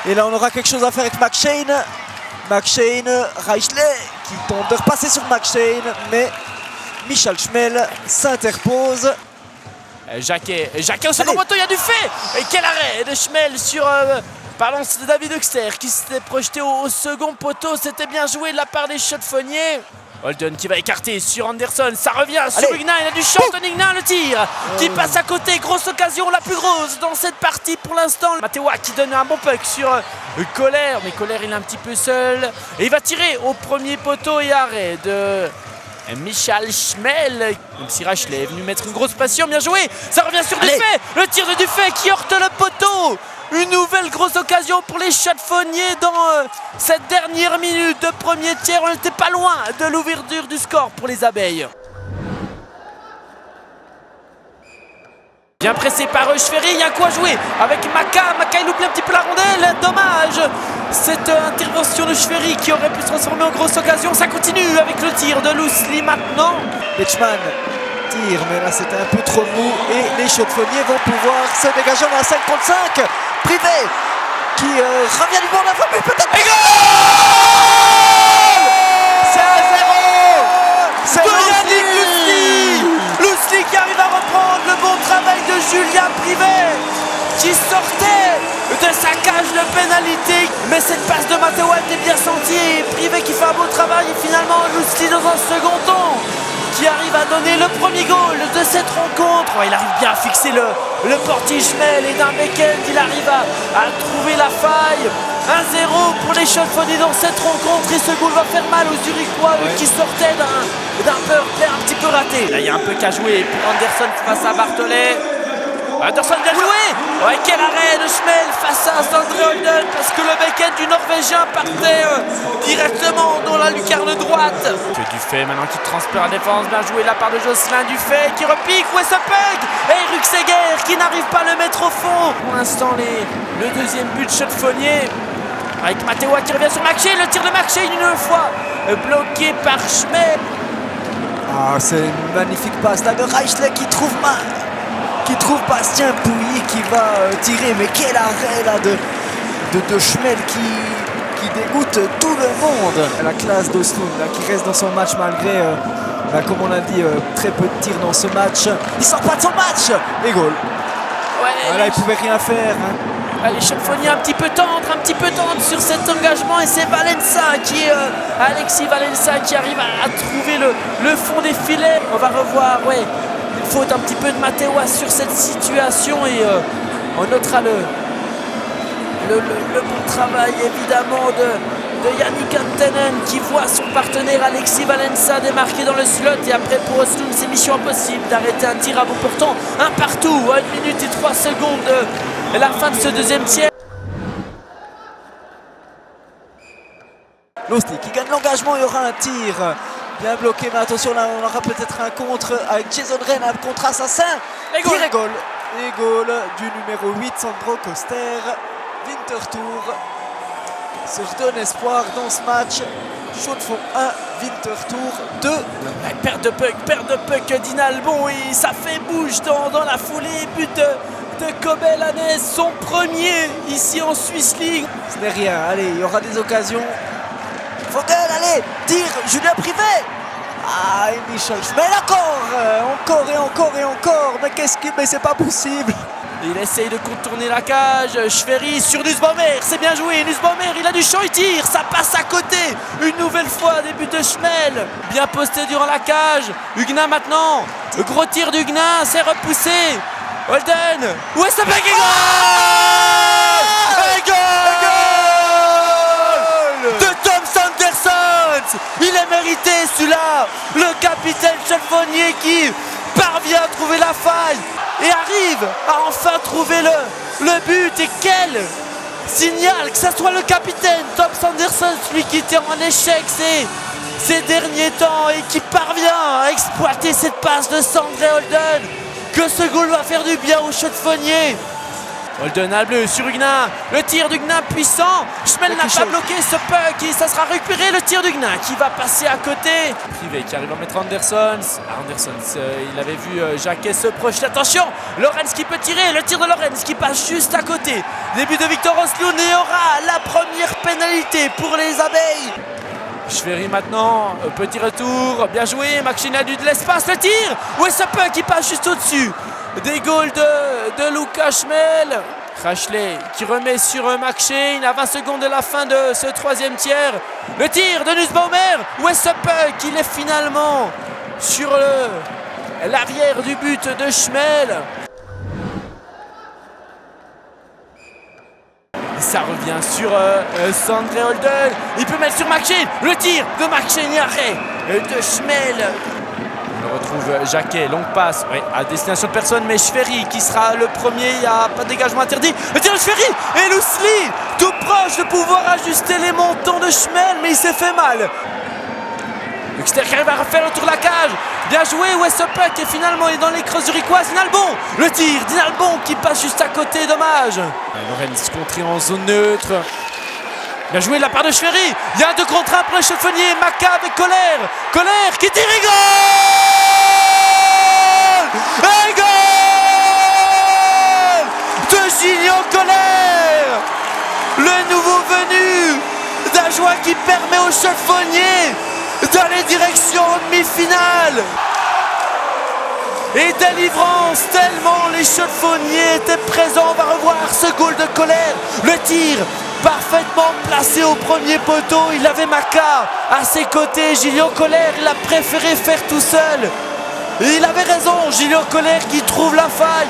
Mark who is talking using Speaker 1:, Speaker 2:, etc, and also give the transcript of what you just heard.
Speaker 1: Et là on aura quelque chose à faire avec McShane. McShane, Reichley qui tente de repasser sur McShane, mais Michal Schmel s'interpose.
Speaker 2: Jacquet au second poteau, il y a du fait. Et quel arrêt de Schmel sur c'est David Huxter qui s'était projeté au second poteau. C'était bien joué de la part des chaudefonniers. Holden qui va écarter sur Anderson, ça revient sur Huguenin, il a du shot, Huguenin le tir qui passe à côté, grosse occasion, la plus grosse dans cette partie pour l'instant. Matewa qui donne un bon puck sur Kohler, mais Kohler il est un petit peu seul et il va tirer au premier poteau et arrêt de Michal Schmel, même si Reichley est venu mettre une grosse pression, bien joué, ça revient sur Dufay, le tir de Dufay qui heurte le poteau. Une nouvelle grosse occasion pour les chaudefonniers dans cette dernière minute de premier tiers. On n'était pas loin de l'ouverture du score pour les abeilles. Bien pressé par Schwery, il y a quoi jouer avec Maka. Maka il oublie un petit peu la rondelle, dommage. Cette intervention de Schwery qui aurait pu se transformer en grosse occasion. Ça continue avec le tir de Loosely maintenant.
Speaker 1: Betchman tire, mais là c'était un peu trop mou et les chaudefonniers vont pouvoir se dégager dans la 5 contre 5. Privé qui revient du bord d'un fois, mais peut-être. Et goal! C'est 1-0. C'est Loosely qui arrive à reprendre le bon travail de Julien Privé qui sortait de sa cage de pénalité. Mais cette passe de Matewa était bien sentie. Privé qui fait un beau travail et finalement Loosely dans un second temps qui arrive à donner le premier goal de cette rencontre. Il arrive bien à fixer le portier Schmel et d'un week-end, il arrive à trouver la faille. 1-0 pour les chaudefonniers dans cette rencontre et ce goal va faire mal aux Zurichois qui sortaient d'un power play un petit peu raté. Là il y a un peu qu'à jouer pour Anderson face à Barthollet. Anderson bien joué. Quel arrêt de Schmel face à Sandré Holden parce que le week-end du Norvégien partait directement dans la lucarne droite. Que Dufay maintenant qui transfère la défense, bien joué de la part de Jocelyn Dufay qui repique, où est ce puck? Et Ruxeger qui n'arrive pas à le mettre au fond. Pour l'instant le deuxième but de chaudefonnier avec Matewa qui revient sur McShane, le tir de McShane une fois bloqué par Schmel. C'est une magnifique passe là de Reichley qui trouve Bastien Pouilly qui va tirer, mais quel arrêt là de Schmel qui dégoûte tout le monde. La classe d'Oslund qui reste dans son match malgré, comme on l'a dit, très peu de tirs dans ce match. Il sort pas de son match et goal. Là il pouvait rien faire.
Speaker 2: Les chaudefonniers un petit peu tendre sur cet engagement et c'est Alexis Valença qui arrive à trouver le fond des filets. On va revoir, une faute un petit peu de Matewa sur cette situation et on notera le bon travail évidemment de Yannick Antenen qui voit son partenaire Alexis Valença démarquer dans le slot et après pour Oslund c'est mission impossible d'arrêter un tir à bout portant. Un partout à 1 minute et 3 secondes de la fin de ce deuxième tiers.
Speaker 1: Loosely qui gagne l'engagement, il y aura un tir bien bloqué, mais attention là on aura peut-être un contre avec Jason Rennes, un contre assassin. Tir et goal. Et goal du numéro 8 Sandro Koster. Winterthur se redonne espoir dans ce match. Chaux-de-Fonds 1, Winterthur 2.
Speaker 2: Perte de puck d'Ina Albon et ça fait bouge dans la foulée. But de Kobel Hannes, son premier ici en Swiss League.
Speaker 1: Ce n'est rien, allez, il y aura des occasions. Vogel, allez, tire, Julien Privé. Et Michel Schmel encore. Mais c'est pas possible.
Speaker 2: Il essaye de contourner la cage. Schwery sur Nussbaumer, c'est bien joué. Nussbaumer, il a du champ, il tire. Ça passe à côté. Une nouvelle fois, début de Schmel. Bien posté durant la cage. Huguenin maintenant. Le gros tir d'Huguenin, c'est repoussé. Holden. Où est ce puck? De Tom Sanderson. Il est mérité celui-là. Le capitaine chaudefonnier qui parvient à trouver la faille et arrive à enfin trouver le but. Et quel signal que ce soit le capitaine Tom Sanderson, celui qui était en échec ces derniers temps et qui parvient à exploiter cette passe de Sandré Holden, que ce goal va faire du bien aux chaudefonniers. Holden à bleu sur Huguenin, le tir d'Huguenin puissant. Schmel n'a pas bloqué ce puck et ça sera récupéré, le tir d'Huguenin qui va passer à côté. Privé qui arrive à mettre Anderson. Il avait vu Jacquet se projeter. Attention, Lorenz qui peut tirer, le tir de Lorenz qui passe juste à côté. Début de Victor Oslund et aura
Speaker 1: la première pénalité pour les abeilles.
Speaker 2: Schwery maintenant, petit retour, bien joué, McShane a eu de l'espace, le tir, Wessepin qui passe juste au-dessus des goals de Lucas Schmel. Rachley qui remet sur McShane à 20 secondes de la fin de ce troisième tiers. Le tir de Nussbaumer, Wessepin qui est finalement sur l'arrière du but de Schmel. Ça revient sur Sandré Holden. Il peut mettre sur McShane. Le tir de McShane et arrêt de Schmel. On retrouve Jacquet, longue passe à destination de personne, mais Schwery qui sera le premier. Il n'y a pas de dégagement interdit. Le tir de Schwery et Lousli tout proche de pouvoir ajuster les montants de Schmel, mais il s'est fait mal. Luxter qui arrive à refaire le tour de la cage. Bien joué, Wessepin qui finalement est dans les creuses zurichoises. Dinalbon, le tir d'Inalbon qui passe juste à côté, dommage. Lorenz contré en zone neutre. Bien joué de la part de Schwery. Il y a 2 contre 1 pour les chauffeuniers. Maca avec Colère. Colère qui tire et goal. Et goal de Julien Colère, le nouveau venu d'Ajoie qui permet aux chauffeuniers d'aller direction demi-finale. Et délivrance, tellement les chauffeuniers étaient présents. On va revoir ce goal de Colère. Le tir parfaitement placé au premier poteau. Il avait Maca à ses côtés. Julien Colère, il a préféré faire tout seul. Et il avait raison, Julien Colère qui trouve la faille.